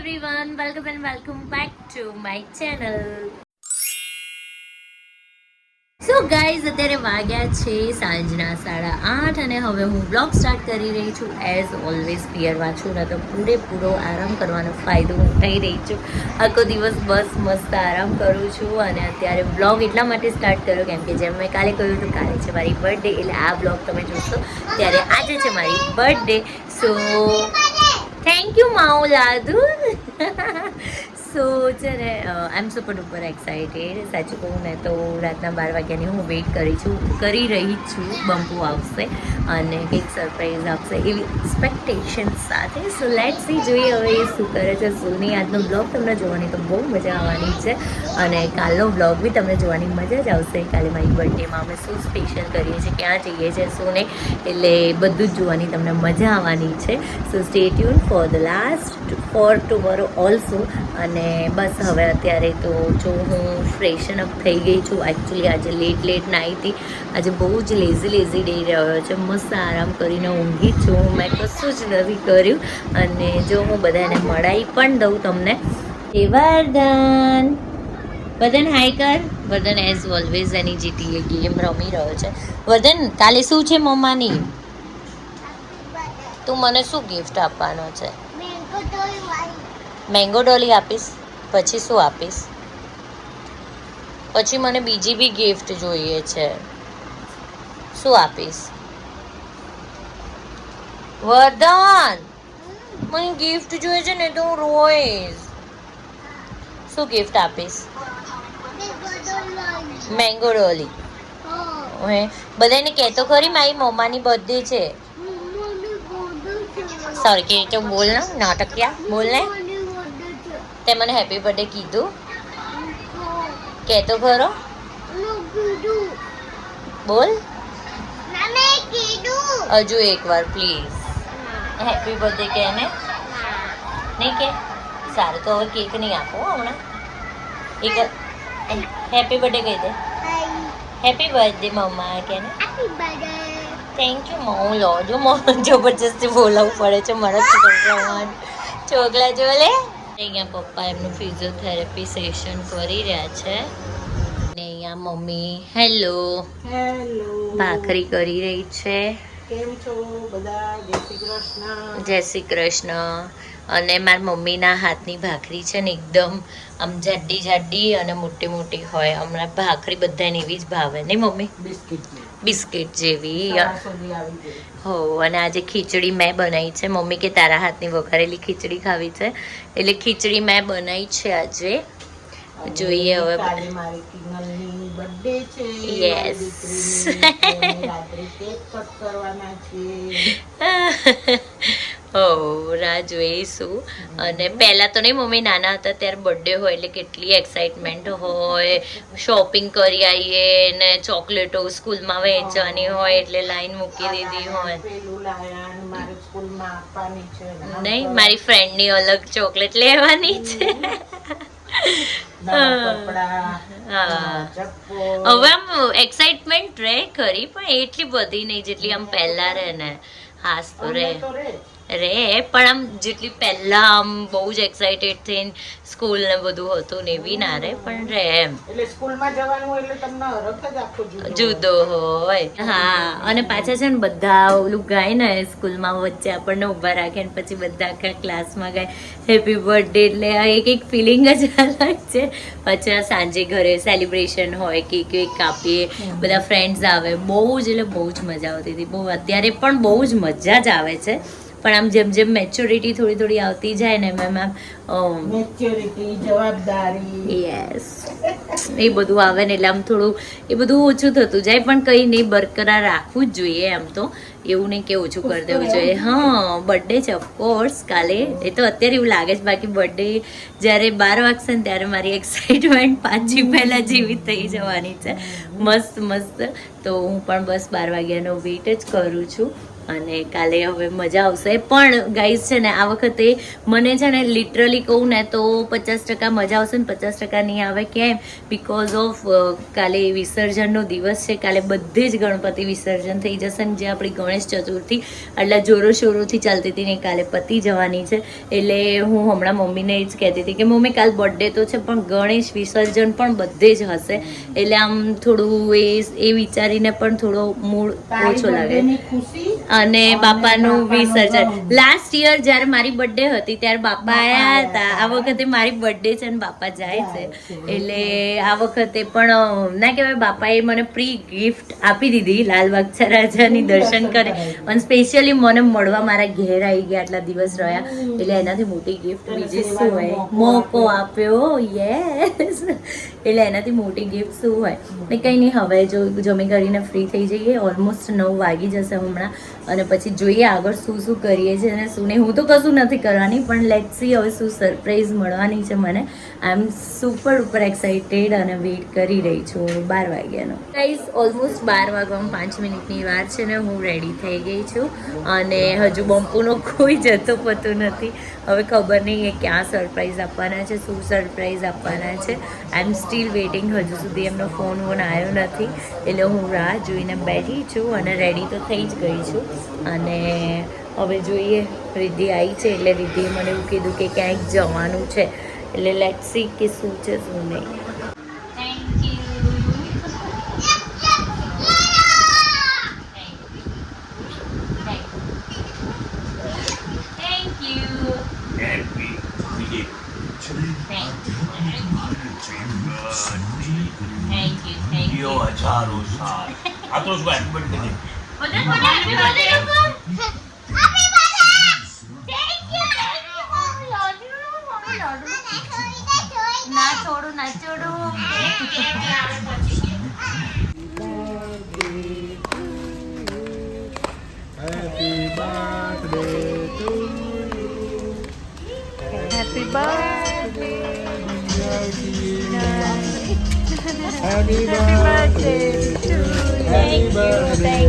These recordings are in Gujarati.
everyone, welcome and welcome back to my channel. So guys, અત્યારે વાગ્યા છે સાંજના 8:30 અને હવે હું બ્લોગ સ્ટાર્ટ કરી રહી છું. એઝ ઓલવેઝ પિયરમાં છું ને તો પૂરેપૂરો આરામ કરવાનો ફાયદો ઉઠાઈ રહી છું. આખો દિવસ બસ મસ્ત આરામ કરું છું અને અત્યારે બ્લોગ એટલા માટે સ્ટાર્ટ કર્યો કેમ કે જેમ મેં કાલે કહ્યું હતું, કાલે છે મારી બર્થડે, એટલે આ બ્લોગ તમે જોશો ત્યારે આજે છે મારી બર્થડે. સો થેન્ક યુ માઉ લાદુ. સો છે ને I'm super duper excited. સાચું કહું ને તો રાતના 12 વાગ્યાની હું વેઇટ કરી રહી છું. બંપુ આવશે અને કંઈક સરપ્રાઈઝ આપશે એવી એક્સપેક્ટેશન સાથે. સો લેટ્સ સી, જોઈએ હવે એ શું કરે છે શું નહીં. આજનો બ્લોગ તમને જોવાની તો બહુ મજા આવવાની છે અને કાલનો બ્લોગ બી તમને જોવાની મજા જ આવશે. કાલે મારી બર્થડેમાં અમે શું સ્પેશિયલ કરીએ છીએ, ક્યાં જઈએ છીએ, શું નહીં, એટલે બધું જ જોવાની તમને મજા આવવાની છે. So stay tune for the last four tomorrow also. અને બસ હવે અત્યારે તો જો હું ફ્રેશન અપ થઈ ગઈ છું. એકચ્યુઅલી આજે લેટ નાહી હતી. આજે બહુ જ લેઝી ડે રહ્યો છે. મસ્ત આરામ કરીને ઊંઘી જ છું. મેં કશું જ નથી કર્યું અને જો હું બધાને મળાઈ પણ દઉં તમને. વર્ધન હાય કર. વર્ધન એઝ ઓલવેઝ એની જીટીએ ગેમ રમી રહ્યો છે. વર્ધન, કાલે શું છે મમ્માની? તું મને શું ગિફ્ટ આપવાનો છે? મેંગો ડોલી આપીશ? પછી શું આપીશ? પછી મને બીજી બી ગિફ્ટ જોઈએ છે. શું આપીશ? વર્ધન, મને ગિફ્ટ જોઈએ છે ને તો હું રોઈશ. શું ગિફ્ટ આપીશ? મેંગો ડોલી. બધાને કહેતો ખરી મારી મમ્માની બર્થડે છે. સોરી કે તો બોલ ને, નાટકિયા બોલ ને. તે મને હેપી બર્થડે કીધું? કહેતો ખરો? બોલ હજુ એકવાર પ્લીઝ. હેપી બર્થડે કહે ને. નહીં કે? સારું, તો હવે કેક નહીં આપો હમણાં. એક હેપી બર્થડે કહી દે. હેપી બર્થડે મમ્મા કે ને. થેન્ક યુ મમ્મા. હું લો જો જબરજસ્તી બોલાવવું પડે છે મારા ચોકલા જો લે. અહીંયા પપ્પા એમનું ફિઝિયોથેરાપી સેશન કરી રહ્યા છે અને અહીંયા મમ્મી હેલો ભાખરી કરી રહી છે. કેમ છો બધા? જય શ્રી કૃષ્ણ. જય શ્રી કૃષ્ણ. અને મારી મમ્મીના હાથની ભાખરી છે ને એકદમ આમ જાડી અને મોટી હોય. હમણાં ભાખરી બધાને એવી જ ભાવે નહીં મમ્મી? બિસ્કિટ જેવી. હો. અને આજે ખીચડી મેં બનાવી છે. મમ્મી કે તારા હાથની વઘારેલી ખીચડી ખાવી છે એટલે ખીચડી મેં બનાવી છે આજે. જોઈએ હવે. કાલે મારી કિંગલની બર્થડે છે. યસ. રાત્રે કેક કટ કરવાના છે. હો, રાહ જોઈશું. અને પહેલાં તો નહીં, મમ્મી નાના હતા ત્યારે બર્થડે હોય એટલે કેટલી એક્સાઇટમેન્ટ હોય. શોપિંગ કરી આવીએ ને ચોકલેટો સ્કૂલમાં વહેંચવાની હોય એટલે લાઈન મૂકી દીધી હોય. નહીં, મારી ફ્રેન્ડની અલગ ચોકલેટ લેવાની છે. હવે આમ એક્સાઇટમેન્ટ રહે ખરી, પણ એટલી બધી નહીં જેટલી આમ પહેલા રહે ને. હાસ તો રહે પણ આમ જેટલી પહેલા આમ બહુ જ એક્સાઇટેડ થઈને સ્કૂલ ને બધું હતું ને એવી ના રહે, પણ રહે એમ. એટલે સ્કૂલમાં જવાનું એટલે તમને હરખ જ આખો જુદો હોય. હા, અને પાછા છે ને બધા ઓલું ગાય ને સ્કૂલમાં વચ્ચે આપણને ઊભા રાખે ને પછી બધા આખા ક્લાસમાં ગાય હેપી બર્થડે, એટલે આ એક ફિલિંગ જ અલગ છે. પાછા સાંજે ઘરે સેલિબ્રેશન હોય, કેક કાપીએ, બધા ફ્રેન્ડ્સ આવે, બહુ જ એટલે બહુ જ મજા આવતી હતી. બહુ અત્યારે પણ બહુ જ મજા જ આવે છે. પણ આમ જેમ મેચ્યોરિટી થોડી આવતી જાય ને એમ મેચ્યોરિટી, જવાબદારી, યસ, એ બધું આવે ને એટલે આમ થોડું એ બધું ઓછું થતું જાય. પણ કંઈ નહીં, બરકરાર રાખવું જ જોઈએ. એમ તો એવું નહીં કે ઓછું કરી દેવું જોઈએ. હા, બર્થડે છે ઓફકોર્સ કાલે. એ તો અત્યારે એવું લાગે છે, બાકી બર્થડે જ્યારે 12 વાગશે ને ત્યારે મારી એક્સાઇટમેન્ટ પાછી પહેલાં જેવી થઈ જવાની છે. મસ્ત. તો હું પણ બસ 12 વાગ્યાનો વેઇટ જ કરું છું. અને કાલે હવે મજા આવશે. પણ ગાઈઝ છે ને આ વખતે મને છે ને લિટરલી કહું ને તો 50% મજા આવશે ને 50% નહીં આવે. કેમ? બીકોઝ ઓફ કાલે વિસર્જનનો દિવસ છે. કાલે બધે જ ગણપતિ વિસર્જન થઈ જશે ને જે આપણી ગણેશ ચતુર્થી આટલા જોરો શોરોથી ચાલતી હતી ને કાલે પતી જવાની છે. એટલે હું હમણાં મમ્મીને જ કહેતી હતી કે મમ્મી કાલ બર્થડે તો છે પણ ગણેશ વિસર્જન પણ બધે જ હશે. એટલે આમ થોડું એ વિચારીને પણ થોડો મૂડ ઓછો લાગે. અને બાપાનું વિસર્જન લાસ્ટ યર જ્યારે મારી બર્થડે હતી ત્યારે બાપા આવ્યા હતા. આ વખતે મારી બર્થડે છે અને બાપા જાય છે. એટલે આ વખતે પણ ના કહેવાય બાપાએ મને પ્રી ગિફ્ટ આપી દીધી લાલબાગચા રાજાની દર્શન કરે અને સ્પેશિયલી મને મળવા મારા ઘેર આવી ગયા. આટલા દિવસ રહ્યા એટલે એનાથી મોટી ગિફ્ટ બીજી શું હોય? મોકો આપ્યો. યસ. એટલે એનાથી મોટી ગિફ્ટ શું હોય? ને કંઈ નહીં, હવે જો જમી કરીને ફ્રી થઈ જઈએ. ઓલમોસ્ટ 9 વાગી જશે હમણાં અને પછી જોઈએ આગળ શું શું કરીએ છીએ અને શું નહીં. હું તો કશું નથી કરવાની પણ લેટ્સ સી હવે શું સરપ્રાઈઝ મળવાની છે મને. આઈ એમ સુપર ડુપર એક્સાઇટેડ અને વેઇટ કરી રહી છું 12 વાગ્યાનો. ગાઈઝ ઓલમોસ્ટ 12 વાગવામાં 5 મિનિટની વાર છે ને હું રેડી થઈ ગઈ છું અને હજુ બમ્પુનો કોઈ જતો પતો નથી. હવે ખબર નહીં એ ક્યાં સરપ્રાઈઝ આપવાના છે, શું સરપ્રાઈઝ આપવાના છે. આઈ એમ સ્ટીલ વેઇટિંગ. હજુ સુધી એમનો ફોન આવ્યો નથી એટલે હું રાહ જોઈને બેઠી છું અને રેડી તો થઈ જ ગઈ છું. અને હવે જોઈએ, રિદ્ધિ આવી છે એટલે રિદ્ધિએ મને એવું કીધું કે ક્યાંક જવાનું છે એટલે લેટ્સ સી કે શું છે શું નહીં. ના છોડું, ના છોડું. Happy birthday to you. Happy birthday. Happy birthday to you. Happy birthday.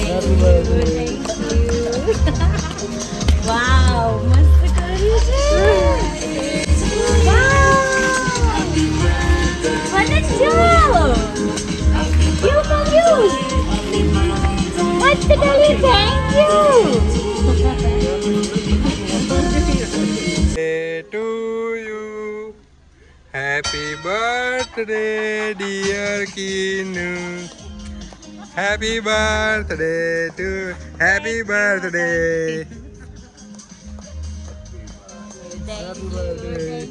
Happy birthday. વાવ, મસ્ત કર્યું છે. વાવ, what a job. You what to tell you? Thank you. To you. Happy birthday, dear Kinu. Happy birthday to Happy birthday. Thank Happy birthday.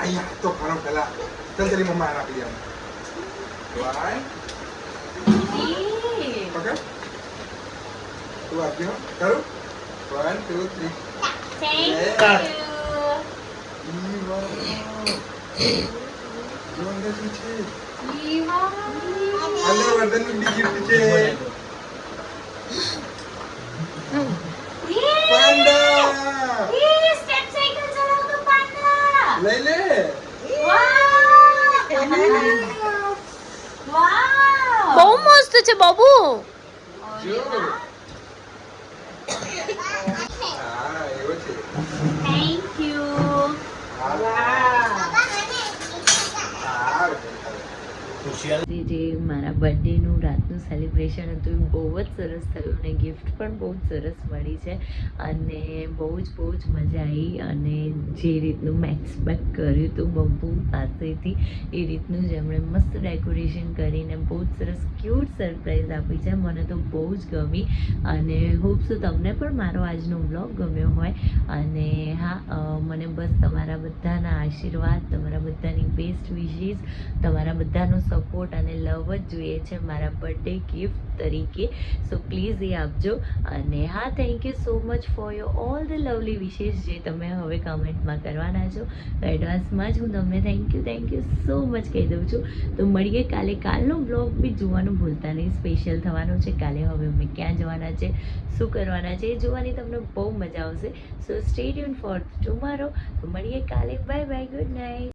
અહીંયા તો ખાણો પેલા ચાલ ચલી મમ્મા આ આપી દે વાય પકડ તું આપજો કરું 1 2 3 અંદર વર્ધનની ગિફ્ટ છે પાંડા લઈ લે બહુ મસ્ત છે બાબુ. જો હા એવો છે થેન્ક યુ. જે મારા બર્થડેનું રાતનું સેલિબ્રેશન હતું એ બહુ જ સરસ થયું અને ગિફ્ટ પણ બહુ જ સરસ મળી છે અને બહુ જ મજા આવી અને જે રીતનું મેં એક્સપેક્ટ કર્યું હતું બબ્બુ પાસેથી એ રીતનું જ એમણે મસ્ત ડેકોરેશન કરીને બહુ જ સરસ ક્યુટ સરપ્રાઈઝ આપી છે. મને તો બહુ જ ગમી અને હોપ સો તમને પણ મારો આજનો વ્લોગ ગમ્યો હોય અને હા મને બસ તમારા બધાના આશીર્વાદ, તમારા બધાની બેસ્ટ વિશીસ, તમારા બધાનો સપોર્ટ અને લવ જ જોઈએ છે મારા બર્થડે ગિફ્ટ તરીકે. સો પ્લીઝ એ આપજો અને હા thank you so much for your all the lovely wishes જે તમે હવે કમેન્ટમાં કરવાના છો. તો એડવાન્સમાં જ હું તમને થેન્ક યુ સો મચ કહી દઉં છું. તો મળીએ કાલે. કાલનો બ્લોગ બી જોવાનું ભૂલતા નહીં, સ્પેશિયલ થવાનો છે કાલે. હવે અમે ક્યાં જવાના છે, શું કરવાના છે એ જોવાની તમને બહુ મજા આવશે. સો સ્ટે ટ્યુન ફોર ટુમારો. તો મળીએ કાલે. Bye bye, good night.